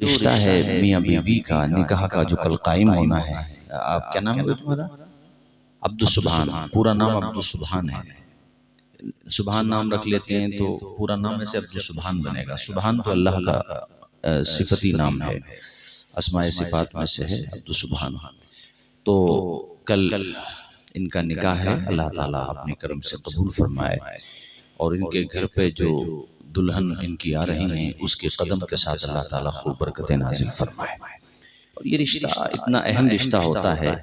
रिश्ता है मियाँ बीवी का, निकाह का जो कल कायम होना है। आप क्या नाम है तुम्हारा? अब्दुल सुभान। पूरा नाम अब्दुल सुभान है। सुभान नाम रख लेते हैं तो पूरा नाम ऐसे अब्दुल सुभान बनेगा। सुभान तो अल्लाह का सिफती नाम है, अस्माए सिफात में से है अब्दुल सुभान। तो कल इनका निकाह है, अल्लाह ताला अपने करम से कबूल फरमाए और इनके घर पे जो दुल्हन इनकी आ रही हैं उसके कदम के साथ अल्लाह ताला खूब बरकतें नाजिल फरमाए। और ये रिश्ता इतना अहम रिश्ता होता है।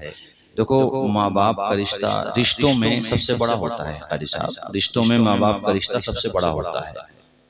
देखो, माँ बाप का रिश्ता रिश्तों में सबसे बड़ा होता है। कारी साहब, रिश्तों में माँ बाप का रिश्ता सबसे बड़ा होता है।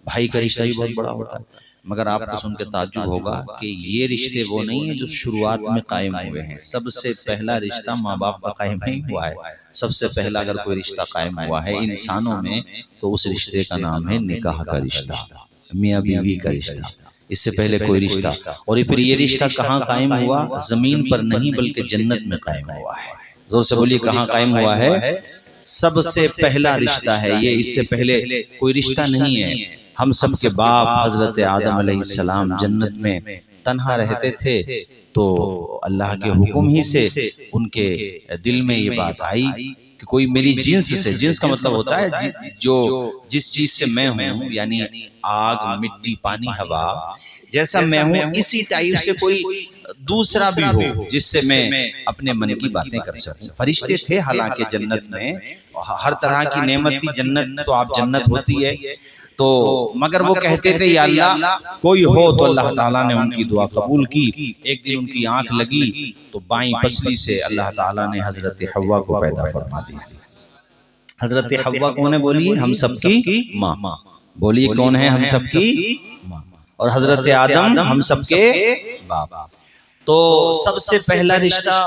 भाई का रिश्ता भी बहुत बड़ा होता है। मगर आपको सुन के ताज्जुब होगा कि ये रिश्ते वो नहीं है जो शुरुआत में कायम हुए हैं। सबसे पहला रिश्ता माँ बाप का कायम नहीं हुआ है। सबसे पहला अगर कोई रिश्ता कायम हुआ है इंसानों में तो उस रिश्ते का नाम है निकाह का रिश्ता, मियाँ बीवी का रिश्ता। इससे पहले कोई रिश्ता। और फिर ये रिश्ता कहाँ कायम हुआ? जमीन पर नहीं बल्कि जन्नत में कायम हुआ है। जोर से बोलिए, कहाँ कायम हुआ है? सबसे पहला रिश्ता है ये, इससे पहले कोई रिश्ता नहीं है। हम सब के बाप हजरत आदम अलैहिस्सलाम जन्नत में तन्हा रहते थे तो अल्लाह के हुक्म ही से उनके दिल में ये बात आई कि कोई मेरी जिन्स से, जिन्स का मतलब होता है जो जिस चीज से मैं हूँ, यानी आग, मिट्टी, पानी, हवा, जैसा मैं हूँ इसी टाइप से कोई दूसरा भी हो जिससे मैं अपने मन की बातें कर सकूं। फरिश्ते थे हालांकि जन्नत में, हर तरह की नेमत थी जन्नत, तो आप जन्नत होती है तो, मगर वो कहते थे या अल्लाह कोई हो तो अल्लाह ताला ने उनकी दुआ कबूल की। एक दिन उनकी आंख लगी तो बाईं पसली से अल्लाह ताला ने हजरत हव्वा को पैदा फरमा दिया। हजरत हव्वा कौन है? बोलिए, हम सबकी माँ। बोलिए, कौन है? हम सबकी माँ। और हजरत आदम हम सबके बाप। तो सबसे पहला रिश्ता,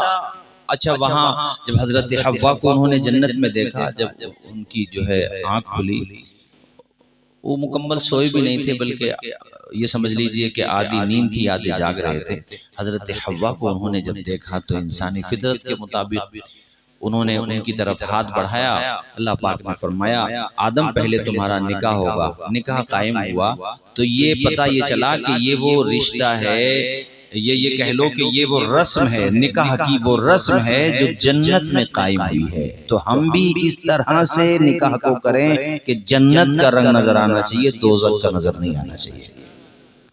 अच्छा वहां जब हजरत हव्वा को उन्होंने जन्नत में देखा, जब उनकी जो है आंख खुली, वो मुकम्मल सोए भी नहीं थे बल्कि ये समझ लीजिए कि आधी नींद थी, आधे जाग रहे थे। हजरत हव्वा को उन्होंने जब देखा तो इंसानी फितरत के मुताबिक उन्होंने उनकी तरफ हाथ बढ़ाया। अल्लाह पाक ने फरमाया, आदम पहले तुम्हारा निकाह होगा। निकाह कायम हुआ तो ये पता ये चला कि ये वो रिश्ता है, ये कह लो कि ये वो रस्म है, निकाह की वो रस्म है जो जन्नत में कायम हुई है। तो हम भी इस तरह से निकाह को करें कि जन्नत का रंग नजर आना चाहिए, दोज़ख का नजर नहीं आना चाहिए।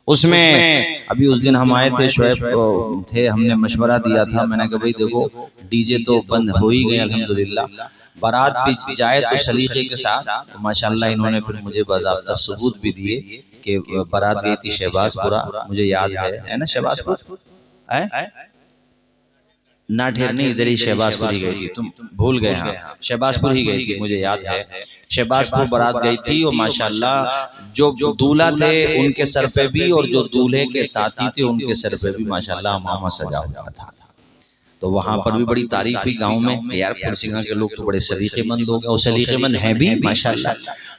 उसमें अभी उस दिन हम आए थे, शुएब थे, हमने मशवरा दिया था, मैंने कहा भाई देखो डीजे तो बंद हो ही गए अल्हम्दुलिल्लाह, बारात भी जाए तो सलीके के साथ। माशाल्लाह इन्होंने फिर मुझे बाज़ाब्ता सबूत भी दिए कि बारात गई थी शहबाजपुरा, मुझे याद है ना? शहबाजपुर ना ठेर नहीं, इधर ही शहबाजपुर ही गई थी, तुम भूल गए। हाँ, शहबाजपुर ही गई थी, मुझे याद है। शहबाजपुर बारात गई थी और माशाल्लाह जो दूल्हा थे उनके सर पे भी और जो दूल्हे के साथी थे उनके सर पे भी माशाल्लाह अमामा सजा हुआ था। तो वहां पर भी बड़ी तारीफ हुई गांव में, यार फुरसिंगा के लोग तो बड़े सलीकेमंद लोग हैं, और सलीकेमंद हैं भी माशाल्लाह।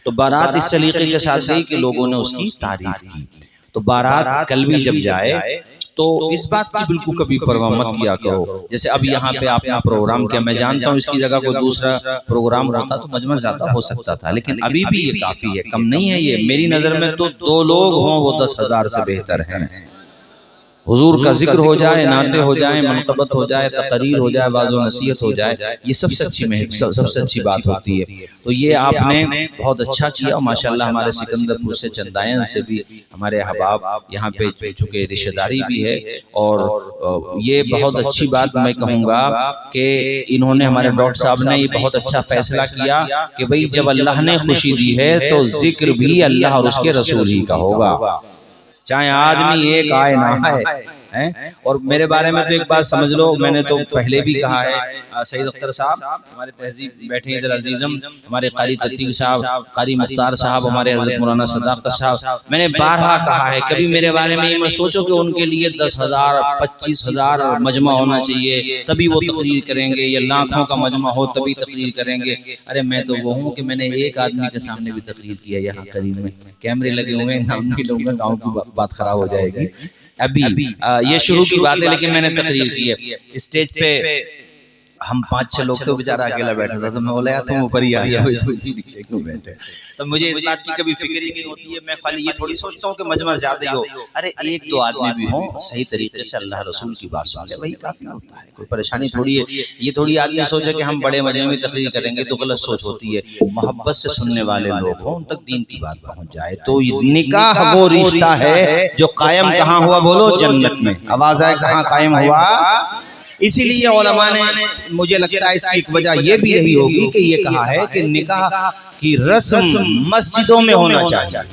तो बारात इस सलीके के साथ गई कि लोगों ने उसकी तारीफ की। तो बारात कल भी जब जाए तो इस बात की बिल्कुल कभी परवाह मत किया करो। जैसे अब यहाँ पे आपने प्रोग्राम किया, मैं जानता हूँ इसकी जगह कोई दूसरा प्रोग्राम होता तो मजमा ज्यादा हो सकता था, लेकिन अभी भी ये काफी है, कम नहीं है ये। मेरी नजर में तो 2 लोग हों वो 10,000 से बेहतर हैं। हुजूर का जिक्र हो जाए, नाते हो जाए, मनक़बत हो जाए, तकरीर हो जाए, वाज़ो नसीहत हो जाए, ये सबसे अच्छी बात होती है। तो ये आपने बहुत अच्छा किया और माशाल्लाह हमारे सिकंदरपुर से चंदायन से भी हमारे अहबाब यहाँ पे चूँकि रिश्तेदारी भी है, और ये बहुत अच्छी बात मैं कहूँगा कि इन्होंने, हमारे डॉक्टर साहब ने ये बहुत अच्छा फैसला किया कि भाई जब अल्लाह ने खुशी दी है तो जिक्र भी अल्लाह और उसके रसूल ही का होगा, चाहे आदमी एक आए ना आए। और मेरे बारे में तो एक बात समझ लो, मैंने तो पहले भी कहा है, सईद अख्तर साहब हमारे तहजीब बैठे इधर अजीजम, हमारे कारी ततीक साहब, कारी मुख्तार साहब, हमारे हजरत मौलाना सदाकत साहब, मैंने बारहा कहा है, कभी मेरे बारे में मत सोचो कि उनके लिए 10,000 25,000 मजमा होना चाहिए तभी वो तकरीर करेंगे, या लाखों का मजमा हो तभी तकरीर करेंगे। अरे मैं तो वो हूँ कि मैंने एक आदमी के सामने भी तकरीर किया, यहाँ करीब में कैमरे लगे हुए हैं, नाम नहीं लूंगा, गाँव की बात खराब हो जाएगी। अभी ये शुरू की बात है, लेकिन मैंने तकरीर की है स्टेज पे। हम 5-6 लोग तो बेचारा अकेला बैठा था, तो मैं बोला यार तुम ऊपर ही आ जाओ, तुम नीचे क्यों बैठे। तो मुझे इस बात की कभी फिक्र ही नहीं होती है, मैं खाली ये थोड़ी सोचता हूँ कि मजमा ज्यादा ही हो, अरे एक दो आदमी भी हो सही तरीके से अल्लाह रसूल की बात सुन ले, वही काफी होता है, कोई परेशानी थोड़ी है। ये थोड़ी आदमी सोचे कि हम बड़े मजे में तकरीर करेंगे तो गलत सोच होती है। मोहब्बत से सुनने वाले लोग हो, उन तक दीन की बात पहुंच जाए। तो निकाह वो रिश्ता है जो कायम कहाँ हुआ, बोलो जन्नत में। आवाज है कहाँ कायम हुआ। इसीलिए उलमा ने, मुझे लगता है इसकी एक वजह ये भी रही होगी कि ये कहा है कि निकाह की रस्म मस्जिदों में होना चाहिए।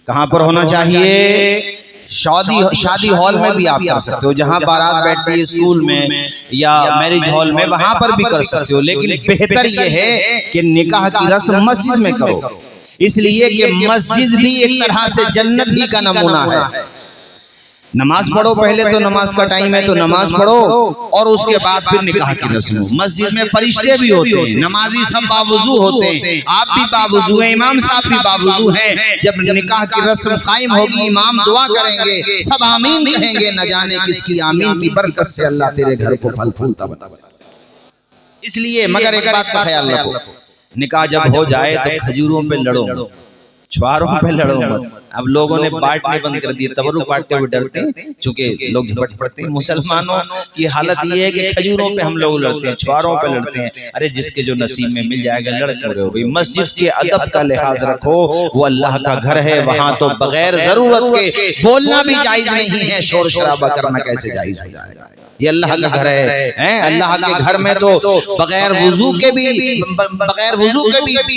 कहाँ पर होना चाहिए? शादी हॉल में भी आप कर सकते हो, जहाँ बारात बैठती है स्कूल में या मैरिज हॉल में, वहां पर भी कर सकते हो, लेकिन बेहतर ये है कि निकाह की रस्म मस्जिद में करो, इसलिए कि मस्जिद भी एक तरह से जन्नत ही का नमूना है। नमाज पढ़ो, पहले तो नमाज का टाइम है तो नमाज पढ़ो, और उसके बाद फिर निकाह की रस्म। मस्जिद में फरिश्ते भी होते हैं, नमाजी सब बावुजू होते हैं, आप भी बावुजू हैं, इमाम साहब भी बावुजू हैं। जब निकाह की रस्म कायम होगी, इमाम दुआ करेंगे, सब आमीन कहेंगे, न जाने किसकी आमीन की बरकत से अल्लाह तेरे घर को फल फूलता बना। इसलिए मगर एक बात का ख्याल रखो, निकाह जब हो जाए तो खजूरों पे लड़ो, छुआरों पे लड़ो मत। अब लोगों ने बांटने बंद कर दिए, तबरुक बांटते हुए डरते हैं, चूंकि लोग झपट पड़ते हैं। मुसलमानों की हालत ये है कि खजूरों पे हम लोग लड़ते हैं, छुआरों पे लड़ते हैं। अरे जिसके जो नसीब में मिल जाएगा लड़ क्यों रहे हो भाई। मस्जिद के अदब का लिहाज रखो, वो अल्लाह का घर है, वहां तो बगैर जरूरत के बोलना भी जायज नहीं है, शोर शराबा करना कैसे जायज हो जाएगा। ये अल्लाह का घर है, अल्लाह के घर में तो बगैर वुजू के भी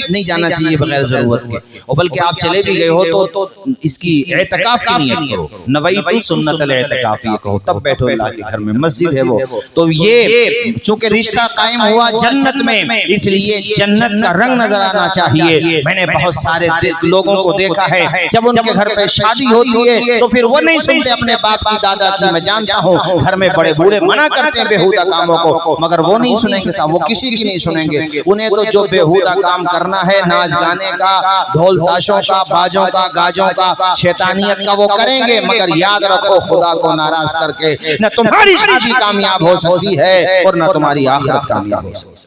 नहीं जाना चाहिए, बगैर जरूरत के। और बल्कि आप चले भी गए हो तो इसकी एतकाफ की नियत करो, नवैतु सुन्नतल एतकाफ ये कहो, तब बैठो अल्लाह के घर में, मस्जिद है वो। तो ये चूंकि रिश्ता कायम हुआ जन्नत में, इसलिए जन्नत का रंग नजर आना चाहिए। मैंने बहुत सारे लोगों को देखा है, जब उनके घर पे शादी होती है तो फिर वो नहीं सुनते अपने बाप की दादा की। मैं जानता हूँ घर में बड़े बूढ़े मना करते हैं बेहुदा कामों को, मगर वो नहीं सुनेंगे साहब, वो किसी की नहीं सुनेंगे। उन्हें तो जो बेहुदा काम करना है, नाच गाने का, ढोल ताशों का, बाजों का, गाजों का, शैतानियत का, वो करेंगे। मगर याद रखो, खुदा को नाराज करके न तुम्हारी शादी कामयाब हो सकती है और न तुम्हारी आखिरत कामयाब हो सकती है।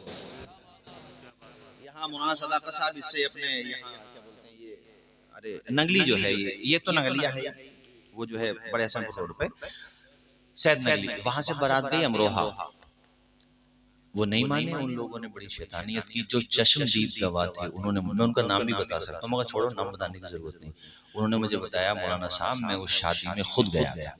यहाँ मुनासदा साहब इससे अपने यहाँ क्या बोलते हैं, ये अरे नंगली जो है, ये तो नंगलिया है, वो जो है बड़े हसनपुर रोड पे सैद नगली, वहां से बारात गई अमरोहा। वो नहीं माने, उन लोगों ने बड़ी शैतानियत की। जो चश्मदीद गवाह थे उन्होंने, मैं उनका नाम भी बता सकता हूँ मगर छोड़ो, नाम बताने की जरूरत नहीं। उन्होंने मुझे बताया, मौलाना साहब मैं उस शादी में खुद गया था,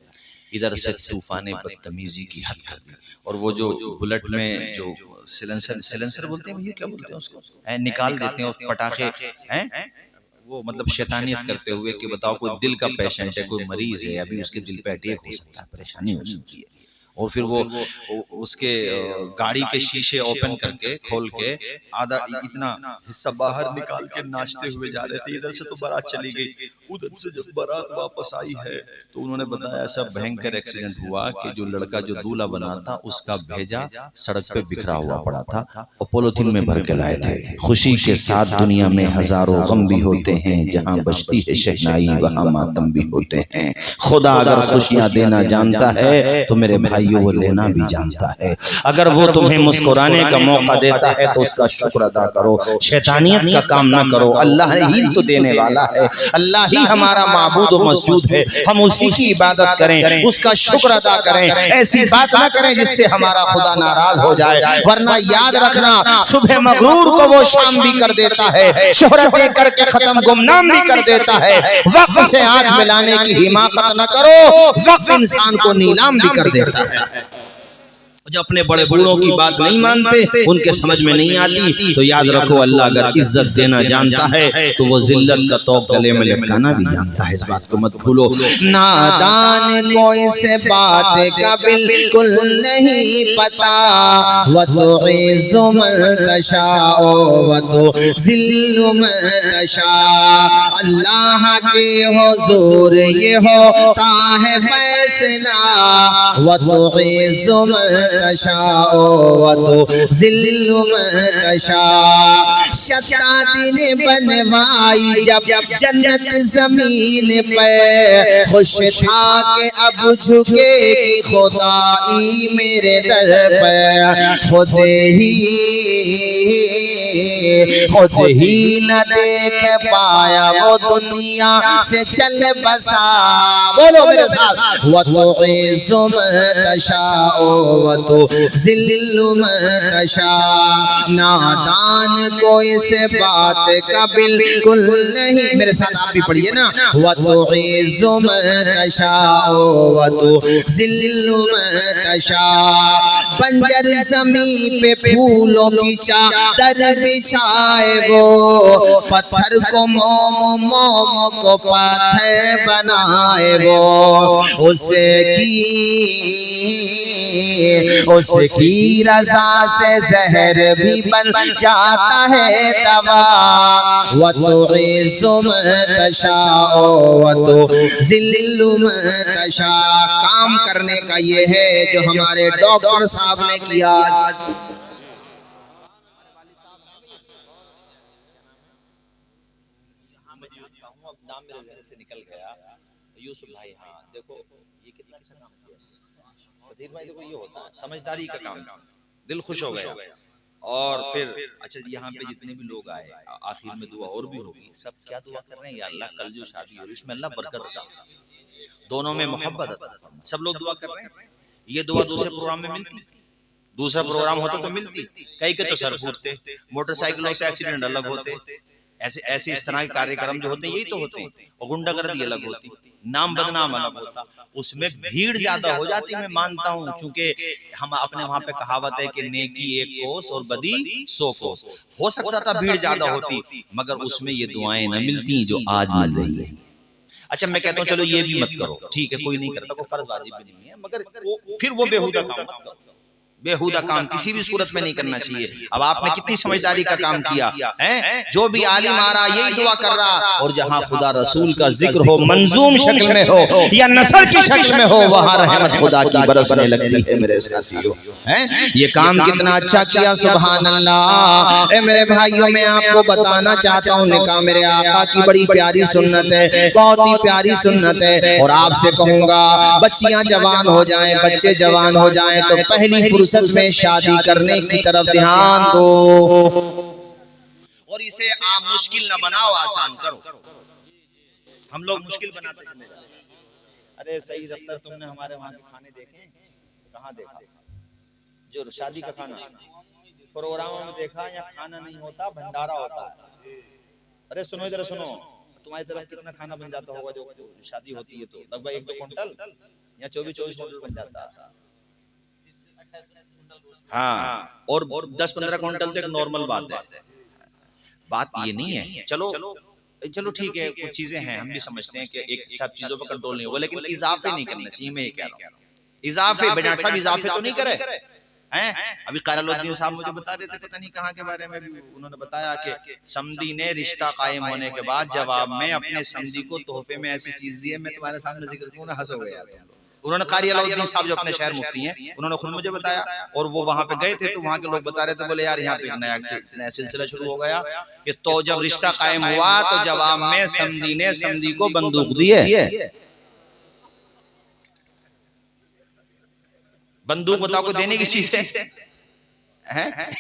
इधर से तूफान बदतमीजी की हद कर दी। और वो जो बुलेट में जो सिलेंसर बोलते हैं भैया, क्या बोलते हैं उसको, निकाल देते हैं और पटाखे हैं, वो मतलब शैतानियत करते हुए कि बताओ कोई दिल का पेशेंट है, कोई मरीज है, अभी उसके दिल पे अटैक हो सकता है, परेशानी हो सकती है, और फिर वो उसके गाड़ी के शीशे ओपन करके खोल के आधा इतना हिस्सा बाहर निकाल के नाचते हुए जा रहे थे। इधर से तो बारात चली गई, उधर से जब बारात वापस आई है तो उन्होंने बताया ऐसा भयंकर एक्सीडेंट हुआ कि जो लड़का जो दूल्हा बना था उसका भेजा सड़क पे बिखरा हुआ पड़ा था और पॉलिथीन में भर के लाए थे। खुशी के साथ दुनिया में हजारों गम भी होते हैं, जहाँ बजती है शहनाई वहाँ मातम भी होते हैं। खुदा अगर खुशियाँ देना जानता है तो मेरे भाई वो लेना भी जानता है। अगर वो तुम्हें मुस्कुराने का मौका देता है तो उसका शुक्र अदा करो, शैतानियत का काम ना करो। अल्लाह ही तो देने वाला है, अल्लाह ही हमारा माबूद और मस्जूद है, हम उसी की इबादत करें, उसका शुक्र अदा करें। ऐसी बात ना करें जिससे हमारा खुदा नाराज हो जाए, वरना याद रखना सुबह मगरूर को वो शाम भी कर देता है, शोहरत करके खत्म गुमनाम भी कर देता है। वक्त से आंख मिलाने की हिमाकत न करो, वक्त इंसान को नीलाम भी कर देता है। जो अपने बड़े बूढ़ों की बात नहीं मानते, उनके समझ में नहीं आती, तो याद रखो अल्लाह अगर इज्जत देना जानता है तो वो जिल्लत का तौक गले में लटकाना भी जानता है। इस बात को मत भूलो। नादान को इस बात का बिल्कुल नहीं पता, व तो इज़्ज़ु मन तशाओ व तो ज़िल्लु मन तशा। अल्लाह के हुज़ूर ये होता है फैसला, फैसला व तुइज़्ज़ु मन तशाओ व तुज़िल्लु मन तशा। शत्ता दिन बनवाई जब जन्नत जमीन पे, खुश था कि अब झुकेगी खुदाई मेरे दर पे। खुद ही न देख पाया वो दुनिया से चल बसा। बोलो मेरे साथ, व तुइज़्ज़ु मन तशाओ व तुज़िल्लु मन तशा। नादान को इस बात का बिल्कुल नहीं, मेरे साथ आप भी पढ़िए ना, व तुइज़्ज़ु मन तशाओ व तुज़िल्लु मन तशा। बंजर ज़मीं पे फूलों की चादर बिछाए वो, पत्थर को मोम मोम को पत्थर बनाए वो। उसकी रज़ा से जहर भी बन जाता है दवा। व तुइज़्ज़ु मन तशाओ व तुज़िल्लु मन तशा। काम करने का ये है जो हमारे डॉक्टर साहब ने किया। नाम मेरे ज़हन से निकल गया, यूसुफ भाई। हाँ देखो ये कितना अच्छा काम किया तदहीर भाई। देखो ये होता है समझदारी का काम, दिल खुश हो गया। और फिर अच्छा यहाँ पे जितने भी लोग आए, आखिर में दुआ और भी होगी। सब क्या दुआ कर रहे हैं, या अल्लाह कल जो शादी हो रही है उसमें अल्लाह बरकत अता, दोनों में मोहब्बत अता। सब लोग दुआ कर रहे हैं। ये दुआ दूसरे प्रोग्राम में मिलती, दूसरा प्रोग्राम होता तो मिलती। कई के तो सर फूटते, मोटरसाइकिलों से एक्सीडेंट अलग होते, ऐसे इस तरह के कार्यक्रम जो होते हैं यही तो होते हैं। और गुंडागर्दी अलग होती, नाम बदनाम अलग होता, उसमें भीड़ ज्यादा हो जाती। मैं मानता हूँ क्योंकि हम अपने वहां पे कहावत है कि नेकी एक कोस और बदी 100 कोस। हो सकता था भीड़ ज्यादा होती, मगर उसमें ये दुआएं न मिलती जो आज मिल रही है। अच्छा मैं कहता हूँ चलो ये भी मत करो, ठीक है कोई नहीं करता, कोई फर्ज वाजिब भी नहीं है, मगर फिर वो बेहुदा काम मत करो। बेहुदा काम किसी भी सूरत में नहीं करना चाहिए। अब आपने कितनी समझदारी का काम किया है। जो भी आलिम आ रहा यही दुआ कर रहा, और जहां खुदा रसूल का जिक्र हो, मंजूम शक्ल में हो या नसर की शक्ल में हो, वहां रहमत खुदा की बरसने लगती है मेरे साथियों। हैं ये काम कितना अच्छा किया, सुभान अल्लाह। मेरे भाइयों मैं आपको बताना चाहता हूँ, निकाह मेरे आका की बड़ी प्यारी सुन्नत है, बहुत ही प्यारी सुन्नत है। और आपसे कहूंगा बच्चियां जवान हो जाएं, बच्चे जवान हो जाएं तो पहली फुर्सत में शादी करने की तरफ ध्यान दो, और इसे आप मुश्किल न बनाओ, आसान करो। हम लोग मुश्किल बनाते चले जाते हैं। अरे सही दफ्तर तुमने हमारे वहां के खाने देखे? कहाँ देखा? जो शादी का खाना प्रोग्रामों में देखा, या खाना नहीं होता भंडारा होता है। अरे सुनो इधर सुनो, तुम्हारी तरफ कितना खाना बन जाता होगा जो शादी होती है? तो लगभग 1-2 क्विंटल या 24-24 क्विंटल बन जाता है। हाँ, और 10-15 क्विंटल तो एक नॉर्मल बात है। बात ये नहीं है, चलो ठीक है, कुछ चीजें हैं हम भी समझते हैं कि एक सब चीजों पर कंट्रोल नहीं होगा, लेकिन इजाफे नहीं करना चाहिए। मैं ये कह रहा हूँ इजाफे, बेटा साहब इजाफे तो नहीं करे हैं। अभी क़रारुद्दीन साहब मुझे बता रहे थे, पता नहीं कहाँ के बारे में भी, उन्होंने बताया कि समधी ने रिश्ता कायम होने के बाद जवाब में अपने समधी को तोहफे में ऐसी चीज दी है, मैं तुम्हारे सामने जिक्र क्यों ना, हंस हो गया। उन्होंने कारी अलाउद्दीन साहब जो अपने शहर मुफ्ती हैं, उन्होंने खुद मुझे बताया, और वो वहां पे गए थे तो वहां के लोग बता रहे थे, बोले यार यहाँ तो एक नया सिलसिला शुरू हो गया कि तो जब रिश्ता कायम हुआ तो जवाब में समधी ने समधी को बंदूक दी है। बंदूक बताओ को देने की चीज है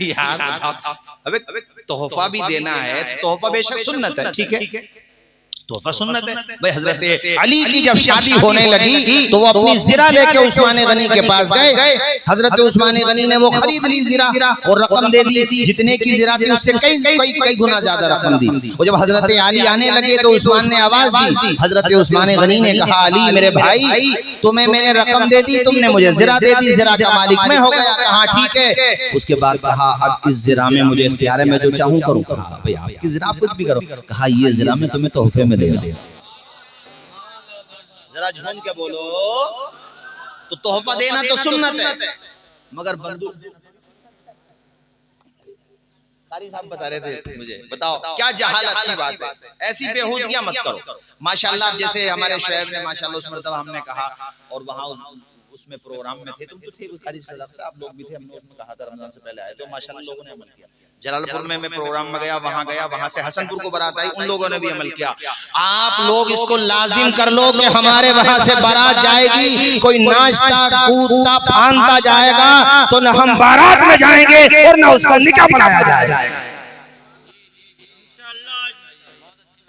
यार, बताओ। अबे तोहफा भी देना है, तोहफा बेशक सुन्नत है, ठीक है, तोहफा सुन्नत है भाई। हजरत अली की जब शादी होने लगी तो वो अपनी ज़िरा लेके उस्मान गनी के पास गए। हजरत उस्मान गनी ने वो खरीद ली ज़िरा और रकम दे दी, जितने की ज़िरा थी उससे कई गुना ज्यादा रकम दी। और जब हजरत अली आने लगे तो उस्मान ने आवाज दी, हजरत उस्मान गनी ने कहा अली मेरे भाई, तुम्हें मैंने रकम दे दी, तुमने मुझे ज़िरा दे दी, ज़िरा का मालिक मैं हो गया। कहा ठीक है। उसके बाद कहा अब इस ज़िरा में मुझे इख्तियार है, मैं जो चाहूँ करूँ। कहा भाई आपकी ज़िरा आप कुछ भी करो। कहा ये ज़िरा मैं तुम्हें तोहफे में दे रहा हूं। जरा झूम के बोलो, तो तोहफा देना तो सुन्नत है, मगर बंदूक कारी साहब बता रहे थे मुझे, बताओ क्या जहालत की बात है, ऐसी बेहूदियां मत करो। माशाल्लाह जैसे हमारे शोएब ने माशाल्लाह उस मरतबा हमने कहा, और वहाँ उसमें प्रोग्राम में थे, तुम तो थे कारी सदाक से, आप लोग भी थे, हमने उसमें कहा था रमजान से पहले आए, तो माशाल्लाह लोगों ने अमल किया। जलालपुर में मैं प्रोग्राम में गया, वहां से हसनपुर को बारात आई, उन लोगों ने भी अमल किया। आप लोग इसको लाजिम कर लो कि हमारे वहां से बारात जाएगी, कोई नाचता कूदता फांदता जाएगा तो न हम बारात में जाएंगे और न उसका निकाह पढ़ाया जाएगा।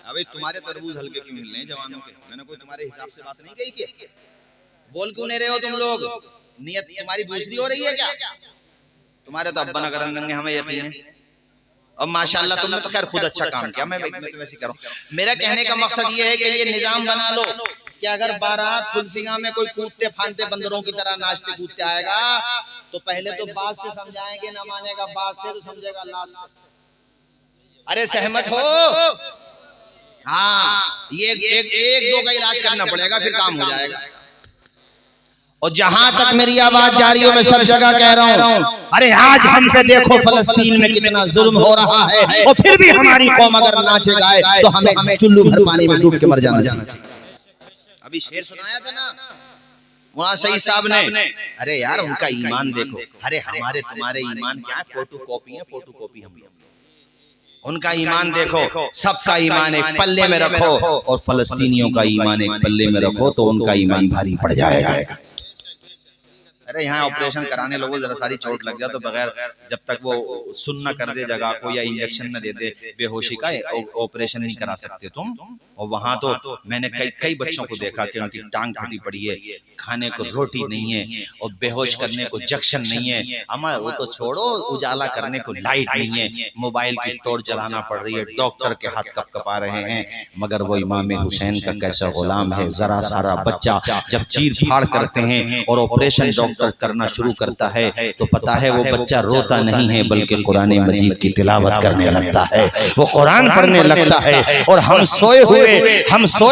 अबे तुम्हारे तरबूज हल्के क्यों हिल रहे हैं जवानों के? मैंने कोई तुम्हारे हिसाब से बात नहीं कही कि बोल क्यों नहीं रहे हो तुम लोग? नियत तुम्हारी दूसरी हो रही है क्या? तुम्हारे तो अब्बा न करन देंगे, हमें यकीन है। और माशाल्लाह तुमने तो खैर खुद अच्छा काम किया, मैं तो वैसे कह रहा हूं। मेरा कहने का मकसद ये है कि ये निजाम बना लो कि अगर बारात फुलसिंगा में कोई कूदते फांदते बंदरों की तरह नाचते कूदते आएगा तो पहले तो बात से समझाएंगे, न मानेगा बात से तो समझेगा लाश से। अरे सहमत हो? हाँ, ये एक दो का इलाज करना पड़ेगा, फिर काम हो जाएगा। और जहां तक मेरी आवाज जा रही हो, मैं सब जगह कह रहा हूं, अरे आज हम पे देखो फलस्तीन में कितना जुल्म हो रहा है, और फिर भी हमारी कौम अगर नाचे गाए तो हमें चुल्लू भर पानी में डूब के मर जाना चाहिए। अभी शेर सुनाया था ना वहाँ सही साहब ने, अरे यार उनका ईमान देखो, अरे हमारे तुम्हारे ईमान क्या है, फोटो कॉपी है, फोटो कॉपी हम। उनका ईमान देखो, सबका ईमान एक पल्ले में रखो और फलस्तीनियों का ईमान एक पल्ले में रखो तो उनका ईमान भारी पड़ जाएगा। अरे यहाँ ऑपरेशन कराने लोगों जरा सारी चोट लग जाए तो बगैर जब तक वो सुन न कर दे जगह को या इंजेक्शन न दे दे बेहोशी का, ऑपरेशन नहीं करा सकते तुम। और वहां तो मैंने कई बच्चों को देखा कि उनकी टांग फटी पड़ी है, खाने को रोटी नहीं है और बेहोश करने को जंक्शन नहीं है। अम्मा वो तो छोड़ो, उजाला करने को लाइट नहीं है, मोबाइल की टॉर्च जलाना पड़ रही है, डॉक्टर के हाथ कपकपा रहे हैं। मगर वो इमाम हुसैन का कैसा गुलाम है, जरा सारा बच्चा जब चीर फाड़ करते हैं और ऑपरेशन डॉक्टर करना शुरू करता है तो पता है वो बच्चा रोता नहीं है बल्कि कुरान मजीद की तिलावत करने लगता है, वो कुरान पढ़ने लगता है। और हम सोए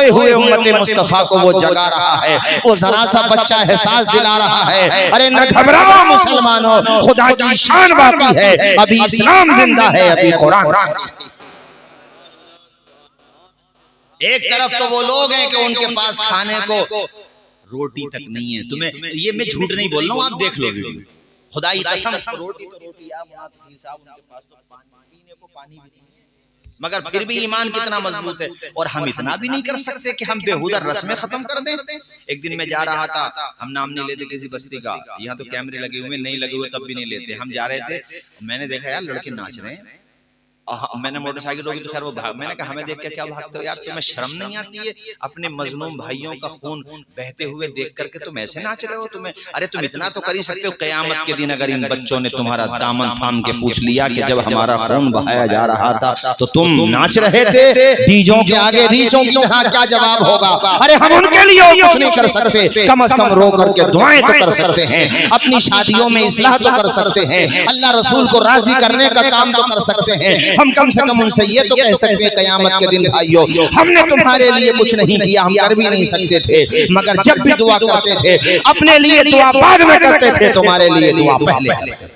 हुए उम्मत मुस्तफा को वो जगा रहा है, वो जरा सा बच्चा एहसास दिला रहा है, अरे न घबराओ मुसलमानों, खुदा की शान बाकी है, अभी इस्लाम जिंदा है, अभी कुरान। एक तरफ तो वो लोग हैं कि उनके पास खाने को रोटी तक नहीं है। तुम्हें ये मैं झूठ नहीं बोल रहा हूँ, आप देख लो वीडियो, खुदा की कसम, रोटी तो रोटी यार, उनके पास तो पीने को पानी भी नहीं है, मगर फिर भी ईमान कितना मजबूत है। और हम इतना भी नहीं कर सकते कि हम बेहुदा रस्में खत्म कर दें। एक दिन मैं जा रहा था, हम नाम नहीं लेते किसी बस्ती का, यहाँ तो कैमरे लगे हुए, नहीं लगे हुए तब भी नहीं लेते, हम जा रहे थे, मैंने देखा यार लड़के नाच रहे हैं, मैंने मोटरसाइकिल रोकी तो खैर वो भाग, मैंने कहा हमें देख के क्या भागते हो यार, तुम्हें शर्म नहीं आती है? अपने मजलूम भाइयों का खून बहते हुए देख करके तुम ऐसे नाच रहे हो? तुम्हें, अरे तुम इतना तो कर ही सकते हो, कयामत के दिन अगर इन बच्चों ने तुम्हारा दामन थाम के पूछ लिया कि जब हमारा खून बहाया जा रहा था तो तुम नाच रहे थे, डीजों के आगे रीचों की तरह, क्या जवाब होगा? अरे हम उनके लिए कुछ नहीं कर सकते, कम से कम रो करके दुआएं तो कर सकते हैं, अपनी शादियों में इस्लाह तो कर सकते हैं, अल्लाह रसूल को राजी करने का काम तो कर सकते हैं। हम कम से कम उनसे ये तो कह सकते हैं कयामत के दिन भाइयों हमने तुम्हारे लिए कुछ नहीं किया, हम कर भी नहीं सकते थे, मगर जब भी दुआ करते थे अपने लिए दुआ बाद में करते थे, तुम्हारे लिए दुआ पहले करते थे।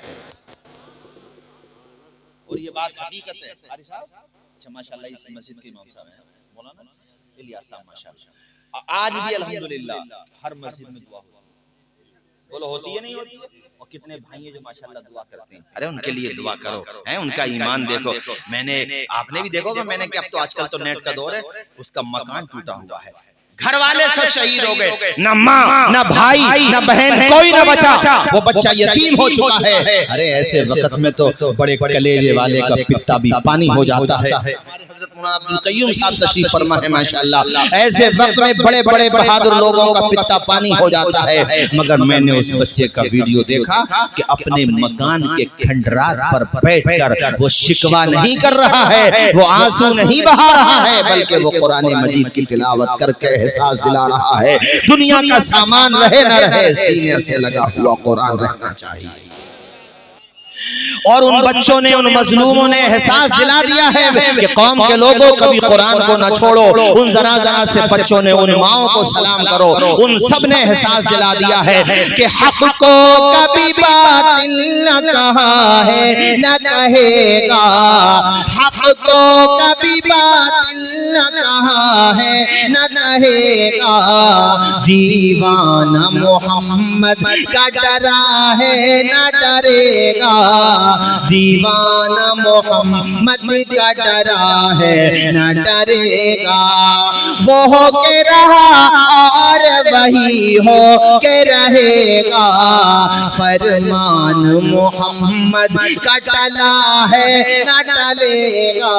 और ये बात हकीकत है। अरे साहब, अच्छा माशाल्लाह इस मस्जिद के इमाम साहब हैं मौलाना इलियास साहब, माशाल्लाह आज भी अल्हम्दुलिल्लाह हर मस्जिद में दुआ होती है। बोलो होती है नहीं होती है? और कितने भाई हैं जो माशाल्लाह दुआ करते हैं, अरे उनके लिए दुआ करो, है उनका ईमान देखो। मैंने, आपने भी देखोगा, मैंने कि अब तो आजकल तो नेट का दौर है, उसका मकान टूटा हुआ है, घर वाले सब शहीद हो गए, न माँ न भाई न बहन कोई न बचा, वो बच्चा यतीम हो चुका है। अरे ऐसे वक्त में तो बड़े कलेजे वाले का पित्ता भी पानी हो जाता है। हमारे हजरत मौलाना अब्दुल कय्यूम साहब तशरीफ फरमा है माशाल्लाह, ऐसे वक्त में बड़े बड़े बहादुर लोगों का पित्ता पानी हो जाता है। मगर मैंने उस बच्चे का वीडियो देखा कि अपने मकान के खंडरात पर बैठकर वो शिकवा नहीं कर रहा है, वो आंसू नहीं बहा रहा है, बल्कि वो कुरान मजीद की तिलावत करके एहसास दिला रहा है दुनिया का सामान रहे न रहे, सीने से लगा हुआ कुरान रहना चाहिए। और उन बच्चों ने, उन मजलूमों ने एहसास दिला दिया है कि कौम के लोगों कभी कुरान को न छोड़ो। उन जरा जरा से बच्चों ने उन माओं को सलाम करो। उन सब ने एहसास दिला दिया है कि हक को कभी बातिल न कहा है न कहेगा, हक को कभी बातिल न कहा है न कहेगा। दीवाना मोहम्मद का डरा है न डरेगा, दीवाना मोहम्मद का डरा है न डरेगा। वो हो के रहा और वही हो के रहेगा, फरमान मोहम्मद का टला है न टलेगा,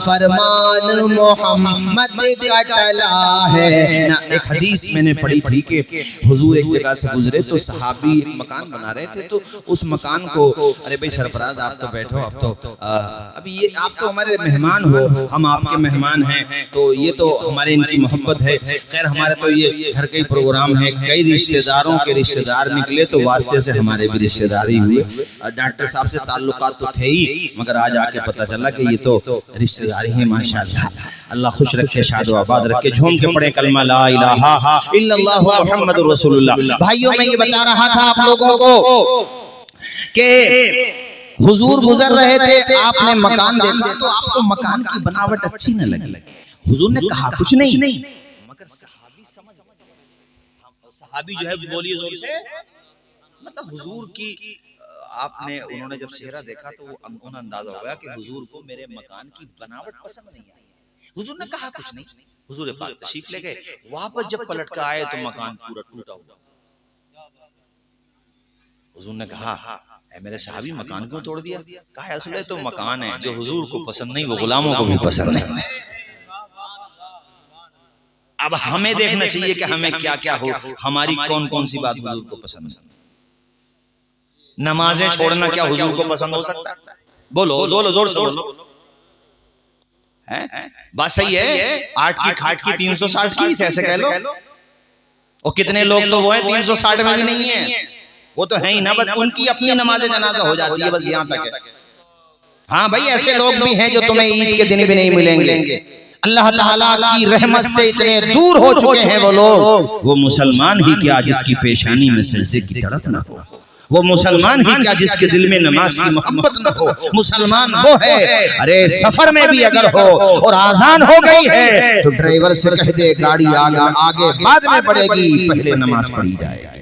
फरमान मोहम्मद का टला है न। एक हदीस मैंने पढ़ी थी कि हुजूर एक जगह से गुजरे तो सहाबी एक मकान बना रहे थे, तो उस मकान को, अरे भाई सरफराज आप तो बैठो, आप तो अभी ये आप तो हमारे मेहमान हो, हम आपके मेहमान हैं, तो ये तो हमारे इनकी मोहब्बत है। खैर हमारे तो ये घर का ही प्रोग्राम है, कई रिश्तेदारों के रिश्तेदार निकले तो वास्ते से हमारे भी रिश्तेदारी हुए। डॉक्टर साहब से ताल्लुकात तो थे ही, मगर आज आके पता चला कि ये तो रिश्तेदारी है। माशाअल्लाह, अल्लाह खुश रखे, शाद आबाद रखे। झूम के पढ़े कलमा ला इलाहा इल्लल्लाह मुहम्मदुर रसूलुल्लाह। भाइयों मैं ये बता रहा था आप लोगों को कि हुजूर गुजर रहे थे, आपने मकान देखा तो आपको मकान की बनावट अच्छी न लगी। हुजूर ने कहा कुछ नहीं, मगर सहाबी समझ गए। सहाबी जो है बोलिए जोर से, मतलब हुजूर की आपने, उन्होंने जब चेहरा देखा तो उन्हें अंदाजा हो गया कि हुजूर को मेरे मकान की बनावट पसंद नहीं आई। हुजूर ने कहा कुछ नहीं, हुजूर पाक तशरीफ ले गए। वापस जब पलट कर आए तो मकान पूरा टूटा हुआ। हुजूर ने कहा मेरे सहाबी मकान क्यों तोड़ दिया? कहा असल तो मकान है जो हुजूर को पसंद नहीं वो गुलामों को भी पसंद नहीं। अब हमें देखना चाहिए कि हमें क्या क्या हो, हमारी कौन कौन सी बात हुजूर को पसंद है। नमाजें छोड़ना क्या हुजूर को पसंद हो सकता है? बोलो जोर जोर से बोलो, है बात सही है। 8 की खाट की 360 की, ऐसे कह लो। और कितने लोग तो वो है 360 में भी नहीं है, वो तो है ही ना, बस उनकी अपनी नमाज़े जनाजा हो जाती है, बस यहाँ तक है। हाँ भाई ऐसे लोग भी हैं जो तुम्हें ईद के दिन भी नहीं मिलेंगे। अल्लाह ताला की रहमत से इतने दूर हो चुके हैं वो लोग। वो मुसलमान ही क्या जिसकी पेशानी में सजदे की तड़प ना हो, वो मुसलमान ही क्या जिसके दिल में नमाज की मोहब्बत न हो। मुसलमान वो है, अरे सफर में भी अगर हो और आजान हो गई है तो ड्राइवर से कह दे गाड़ी आगे बाद में पड़ेगी, पहले नमाज पढ़ी जाएगी।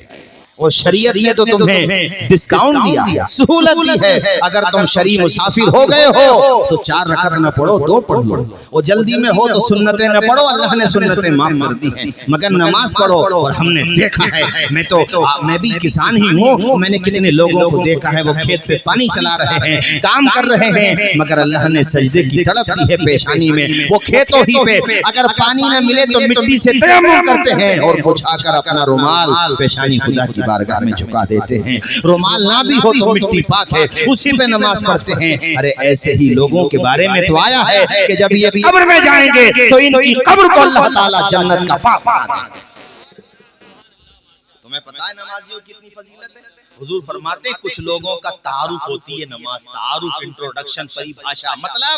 और शरीयत ने तो तुम्हें डिस्काउंट दिया है, सहूलत दी है। अगर तुम शरी मुसाफिर हो गए हो तो 4 रकात न पढ़ो, 2 पढ़ लो। और जल्दी में हो तो सुन्नतें न पढ़ो, अल्लाह ने सुन्नतें माफ कर दी हैं, मगर नमाज पढ़ो। और हमने देखा है, मैं भी किसान ही हूँ, मैंने कितने लोगों को देखा है वो खेत पे पानी चला रहे हैं, काम कर रहे हैं, मगर अल्लाह ने सजदे की तड़प दी है पेशानी में। वो खेतों ही पे अगर पानी न मिले तो मिट्टी से तयम्मुम करते हैं और बुझाकर अपना रुमाल पेशानी खुदा की बारगाह में झुका देते हैं। रुमाल ना भी हो तो मिट्टी पाक है, उसी पे नमाज पढ़ते हैं। अरे ऐसे ही लोगों के बारे में तो आया है कि जब ये कब्र में जाएंगे तो इनकी कब्र को अल्लाह ताला जन्नत का बाग बना देंगे। तुम्हें पता है नमाजियों की कितनी फजीलत है? हुजूर फरमाते हैं कुछ लोगों का तारुफ होती है नमाज, तारुफ, इंट्रोडक्शन, परिभाषा, मतलब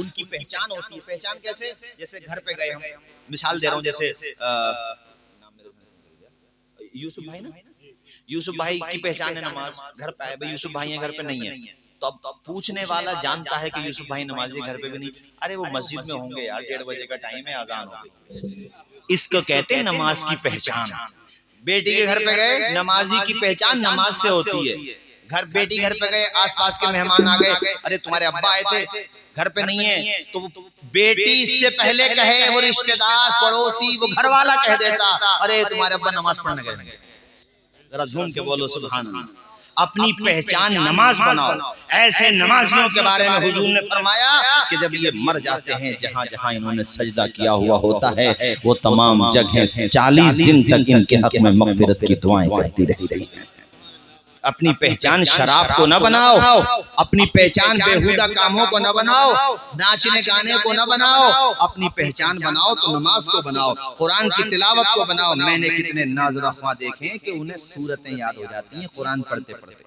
उनकी पहचान होती है। पहचान कैसे? जैसे घर पे गए हम, मिसाल दे रहा हूँ, जैसे यूसुफ भाई ना, यूसुफ भाई की पहचान है नमाज, घर पे आए भाई यूसुफ भाई है, घर पे नहीं है, तो अब पूछने वाला जानता है कि यूसुफ भाई नमाजी, घर पे भी नहीं, अरे वो मस्जिद में होंगे यार, 1:30 बजे का टाइम है, अजान हो गई। इसको कहते हैं नमाज की पहचान। बेटी के घर पे गए, नमाजी की पहचान नमाज से होती है। बेटी घर पे गए, आसपास के मेहमान आ गए, अरे तुम्हारे अब्बा आए थे, घर पे नहीं है, तो बेटी इससे पहले कहे वो रिश्तेदार पड़ोसी वो घर वाला कह देता, अरे तुम्हारे अब्बा नमाज पढ़ने गए। जरा झूम के बोलो सुभान अल्लाह। अपनी पहचान नमाज बनाओ। ऐसे नमाजियों के बारे में हुजूर ने फरमाया कि जब ये मर जाते हैं, जहां जहां इन्होंने सजदा किया हुआ होता है वो तमाम जगह 40 दिन तक इनके हक में मगफिरत की दुआएं करती रहती हैं। अपनी पहचान शराब को न बनाओ, अपनी पहचान बेहुदा कामों को न बनाओ, नाचने गाने को न बनाओ। अपनी पहचान बनाओ तो नमाज को बनाओ, कुरान की तिलावत को बनाओ। मैंने कितने नाज़रा ख्वाह देखे कि उन्हें सूरतें याद हो जाती हैं कुरान पढ़ते पढ़ते।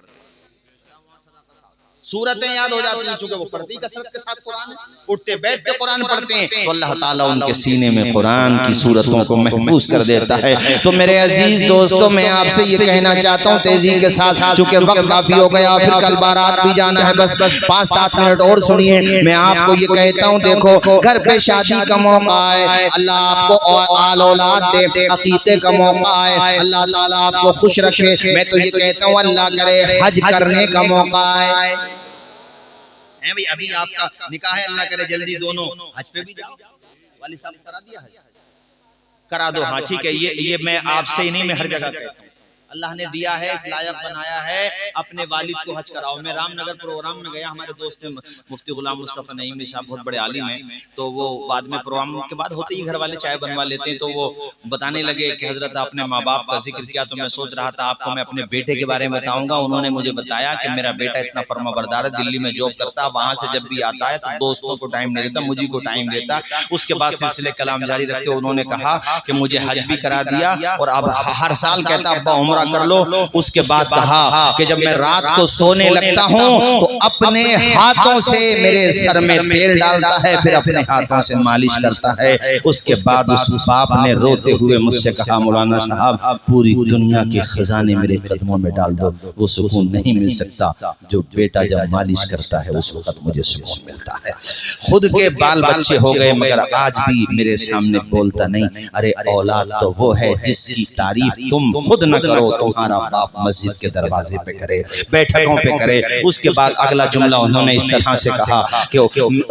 सूरतें याद हो जाती हैं, चूंकि वो पढ़ती कसरत के साथ कुरान, उठते बैठते कुरान पढ़ते हैं, तो अल्लाह ताला उनके सीने में कुरान की सूरतों को महफूज कर देता है। तो मेरे अजीज दोस्तों, मैं आपसे ये कहना चाहता हूँ तेजी के साथ, चूंकि वक्त काफी हो गया, फिर कल बारात भी जाना है, बस 5-7 मिनट और सुनिए। मैं आपको ये कहता हूँ, देखो घर पे शादी का मौका है, अल्लाह आपको आल औलाद दे, अकीके का मौका है, अल्लाह ताला आपको खुश रखे। मैं तो ये कहता हूँ अल्लाह करे हज करने का मौका है भाई। अभी आपका निकाह है, अल्लाह करे जल्दी दोनों हज पे भी जाओ। वाली साहब करा दिया है, करा दो। हाँ ठीक है, ये मैं आपसे ही नहीं, मैं हर जगह कहता हूँ, अल्लाह ने दिया है, इस लायक बनाया है, अपने वालिद को हज कराओ। मैं रामनगर प्रोग्राम में गया, हमारे दोस्त ने मुफ्ती गुलाम मुस्तफ़ा नईमी साहब बहुत बड़े आलिम हैं, तो वो बाद में प्रोग्राम के बाद होते ही घर वाले चाय बनवा लेते हैं, तो वो बताने लगे कि हजरत आपने माँ बाप का जिक्र किया, तो मैं सोच रहा था आपको मैं अपने बेटे के बारे में बताऊंगा। उन्होंने मुझे बताया कि मेरा बेटा इतना फर्माबरदार है, दिल्ली में जॉब करता, वहां से जब भी आता है तो दोस्तों को टाइम नहीं देता, मुझे को टाइम देता। उसके बाद सिलसिले कलाम जारी रखते उन्होंने कहा कि मुझे हज भी करा दिया, और अब हर साल कहता अब्बा उम्रा कर लो। उसके बाद कहा कि जब मैं रात को सोने लगता हूं तो अपने हाथों से मेरे सर में तेल डालता है, फिर अपने हाथों से मालिश करता है। उसके बाद उस बाप ने रोते हुए मुझसे कहा, मौलाना साहब पूरी दुनिया के खजाने मेरे कदमों में डाल दो, वो सुकून नहीं मिल सकता जो बेटा जब मालिश करता है उस वक्त मुझे सुकून मिलता है। खुद के बाल बच्चे हो गए मगर आज भी मेरे सामने बोलता नहीं। अरे औलाद तो वो है जिसकी तारीफ तुम खुद न करो, तुम्हारा बाप मस्जिद के दरवाजे पे करे, बैठकों पे करे। उसके बाद अगला जुमला उन्होंने इस तरह से कहा कि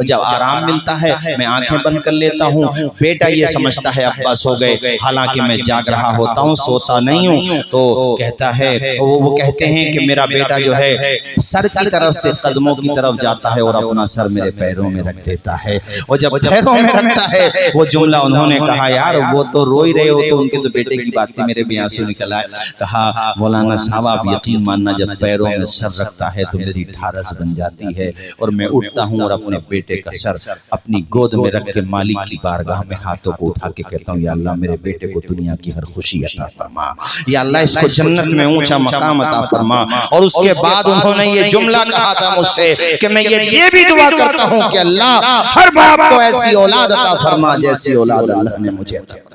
जब आराम मिलता है मैं आंखें बंद कर लेता हूँ, बेटा ये समझता है अब्बा सो गए, हालांकि मैं जाग रहा होता हूँ, सोता नहीं हूँ। तो कहता है वो कहते हैं कि मेरा बेटा जो है सर की तरफ से कदमों की तरफ जाता है और अपना सर मेरे पैरों में रख देता है, और जब पैरों में रखता है वो जुमला उन्होंने कहा, यार वो तो रो ही रहे हो, तो उनके तो बेटे की बात थी, मेरे भी आंसू निकल आए। कहा मौलाना साहब आप यकीन मानना, जब पैरों में सर रखता है तो मेरी ढारस बन जाती है, और मैं उठता हूँ और अपने बेटे का सर अपनी गोद में रख के मालिक की बारगाह में हाथों को उठा के कहता हूँ, या अल्लाह मेरे बेटे को दुनिया की हर खुशी अता फरमा, या अल्लाह इसको जन्नत में ऊंचा मकाम अता फरमा। और उसके बाद उन्होंने ये जुमला कहा था मुझसे कि मैं ये भी दुआ करता हूँ कि अल्लाह हर बाप को ऐसी औलाद अता फरमा जैसी औलाद अल्लाह ने मुझे अता फरमा।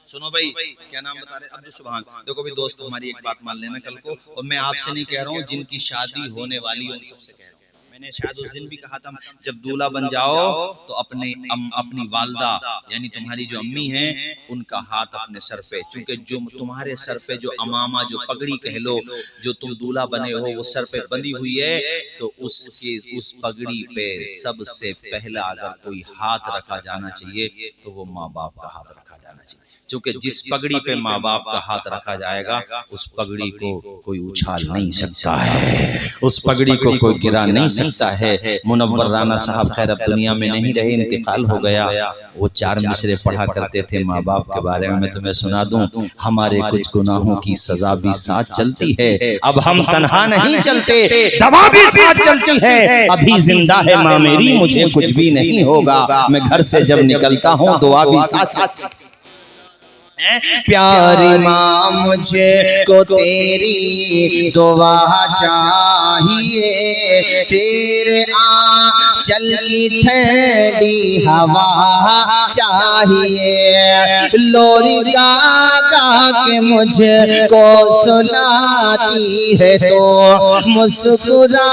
सुनो भाई, क्या नाम बता रहे? अब्दुल सुभान। देखो भी दोस्त, हमारी एक बात मान लेना कल को, और मैं आपसे नहीं कह रहा हूँ, जिनकी शादी होने वाली है उन सबसे कह रहा हूँ। मैंने शायद उस दिन भी कहा था, जब दूल्हा बन जाओ तो अपनी वालदा यानी तुम्हारी जो अम्मी हैं उनका हाथ अपने सर पे, चूंकि जो तुम्हारे सर पे जो अमामा जो पगड़ी कह लो जो तुम दूल्हा बने हो वो सर पे बंधी हुई है, तो उस पगड़ी पे सबसे पहला अगर कोई हाथ रखा जाना चाहिए तो वो माँ बाप का हाथ रखा जाना चाहिए, क्योंकि जिस पगड़ी पे माँ बाप का हाथ रखा जाएगा उस पगड़ी को कोई उछाल नहीं सकता है, उस पगड़ी को कोई गिरा नहीं सकता है। मुनव्वर राना साहब खैर अब दुनिया में नहीं रहे, इंतकाल हो गया। वो 4 मिसरे पढ़ा करते थे माँ बाप के बारे में, मैं तुम्हें सुना दूं, हमारे कुछ गुनाहों की सजा भी साथ चलती है, अब हम तन्हा नहीं चलते, दवा भी साथ चलती है, अभी जिंदा है माँ मेरी, मुझे कुछ भी नहीं होगा, मैं घर से जब निकलता हूँ दुआ भी साथ चलती है। प्यारी माँ मुझे को तेरी दुआ चाहिए, तेरे आंचल की ठंडी हवा चाहिए, लोरी गा के मुझको सुनाती है तो मुस्कुरा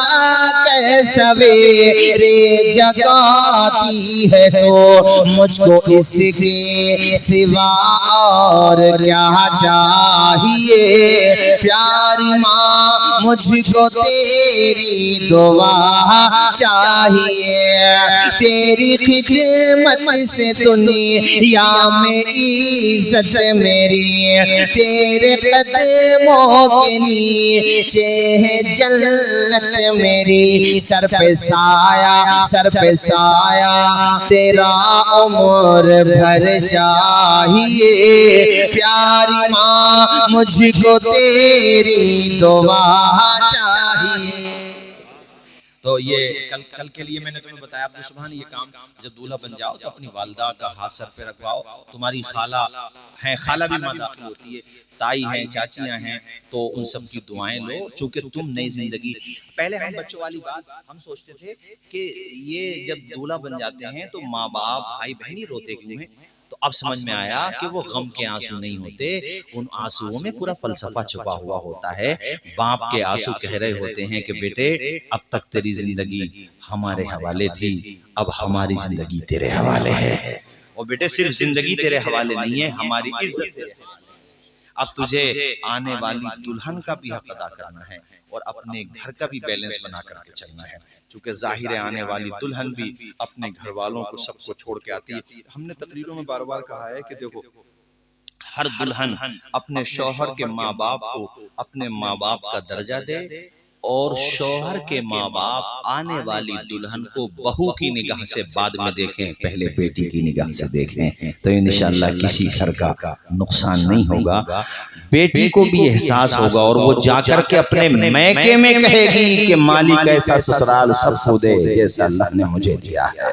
के सवेरे जगाती है, तो मुझको इसके सिवा और क्या चाहिए, प्यारी माँ मुझको तेरी दुआ चाहिए, तेरी खिदमत से दुनिया में इज्जत मेरी, तेरे कदमों के नीचे है जन्नत मेरी, सर पे साया तेरा उम्र भर चाहिए, प्यारी माँ मुझको तेरी दुआ चाहिए। तो ये कल के लिए मैंने तुम्हें बताया अब्दुल सुभान, ये काम जब दूल्हा बन जाओ तो अपनी वालदा का हाथ सर पे रखवाओ। तुम्हारी खाला है, खाला भी माँ दाखिल होती है, ताई हैं, चाचियां हैं, तो उन सब की दुआएं लो, चूंकि तुम नई जिंदगी। पहले हम बच्चों वाली बात हम सोचते थे कि ये जब दूल्हा बन जाते हैं तो माँ बाप भाई बहन ही रोते क्यों हैं, तो अब समझ में आया कि वो गम के आंसू नहीं होते, उन आंसुओं में पूरा फलसफा छुपा हुआ होता है। बाप के आंसू कह रहे होते हैं कि बेटे अब तक तेरी जिंदगी हमारे हवाले थी, अब हमारी जिंदगी तेरे हवाले है। और बेटे सिर्फ जिंदगी तेरे हवाले नहीं है, हमारी इज्जत तेरे हवाले। अब तुझे आने वाली दुल्हन का भी हक अदा करना है और अपने घर का भी बैलेंस बना करके चलना है, क्योंकि जाहिर है आने वाली दुल्हन भी अपने घर वालों को सबको छोड़ के आती है। हमने तकरीरों में बार बार कहा है कि देखो, हर दुल्हन अपने शौहर के माँ बाप को अपने माँ बाप का दर्जा दे, और शौहर के माँ बाप आने वाली दुल्हन को बहू की निगाह से बाद में देखें, पहले बेटी की निगाह से देखें, तो इंशाअल्लाह किसी घर का नुकसान नहीं होगा। बेटी को भी एहसास होगा और वो जाकर के अपने मैके में कहेगी कि मालिक ऐसा ससुराल सबको दे जैसा अल्लाह ने मुझे दिया है।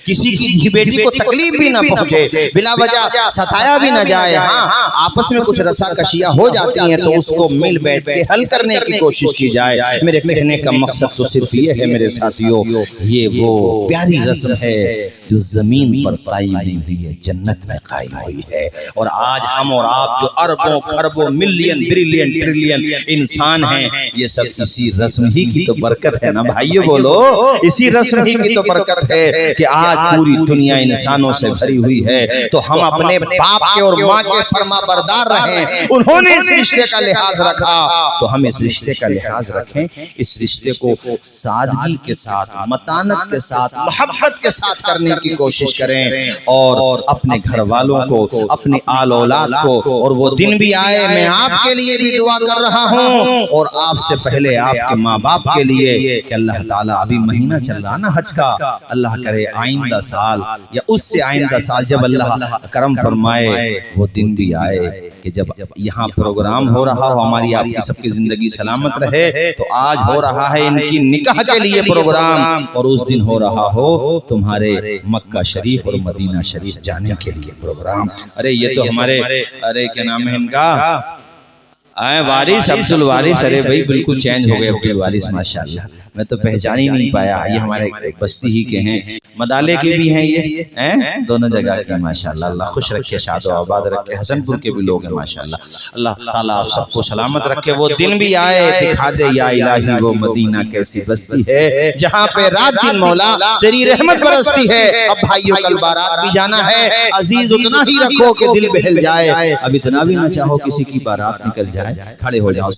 किसी की धी बेटी को तकलीफ भी ना पहुंचे, बिला वजह सताया भी ना जाए। हाँ, आपस में कुछ रसाकशियां हो जाती हैं तो उसको मिल बैठ के हल करने की कोशिश की जाए। मेरे कहने का मकसद तो सिर्फ ये है मेरे साथियों, ये वो प्यारी रस्म है जो जमीन पर कायम नहीं हुई है, जन्नत में कायम हुई है। और आज हम और आप जो अरबों खरबों मिलियन बिलियन ट्रिलियन इंसान हैं, ये सब इसी रस्म ही की तो बरकत है ना भाइयों, बोलो इसी रस्म ही की तो बरकत है कि आज पूरी दुनिया इंसानों से भरी हुई है। तो हम अपने बाप के और माँ के फरमा बरदार रहें, उन्होंने इस रिश्ते का लिहाज रखा तो हम इस रिश्ते का लिहाज रखें। इस रिश्ते को सादगी के साथ, मतानत के साथ, मोहब्बत के साथ करने की कोशिश करें और अपने घर वालों को, अपनी आल औलाद को, और वो दिन भी आए मैं आपके लिए भी दुआ कर रहा हूँ और आपसे पहले आपके माँ बाप के लिए कि अल्लाह ताला, अभी महीना चल रहा ना हज का, अल्लाह करे आइंदा साल या उससे आइंदा साल जब अल्लाह करम फरमाए वो दिन भी आए कि जब यहाँ प्रोग्राम हो रहा हो, हमारी आपकी सबकी जिंदगी सलामत रहे, तो आज हो रहा है इनकी निकाह के लिए प्रोग्राम और उस दिन हो रहा हो तुम्हारे मक्का शरीफ और मदीना शरीफ जाने के लिए प्रोग्राम। अरे ये तो हमारे, अरे क्या नाम है इनका, वारिस, अब्दुल वारिस। अरे भाई बिल्कुल चेंज हो गए अब्दुल वारिस, माशाल्लाह, मैं तो पहचान ही नहीं पाया। ये हमारे बस्ती ही के हैं, मदाले के भी हैं, ये हैं दोनों जगह के माशाल्लाह। अल्लाह खुश रखे, शादो आबाद रखे, हसनपुर के भी लोग हैं माशाल्लाह। अल्लाह ताला आप सबको सलामत रखे। वो दिन भी आए, दिखा दे या इलाही वो मदीना कैसी बस्ती है जहाँ पे रात दिन मौला तेरी रहमत बरसती है। अब भाइयों कल बारात भी जाना है, अजीज उतना ही रखो कि दिल बहल जाए, अब इतना भी ना चाहो किसी की बारात निकल जाए। खड़े हो जाओ।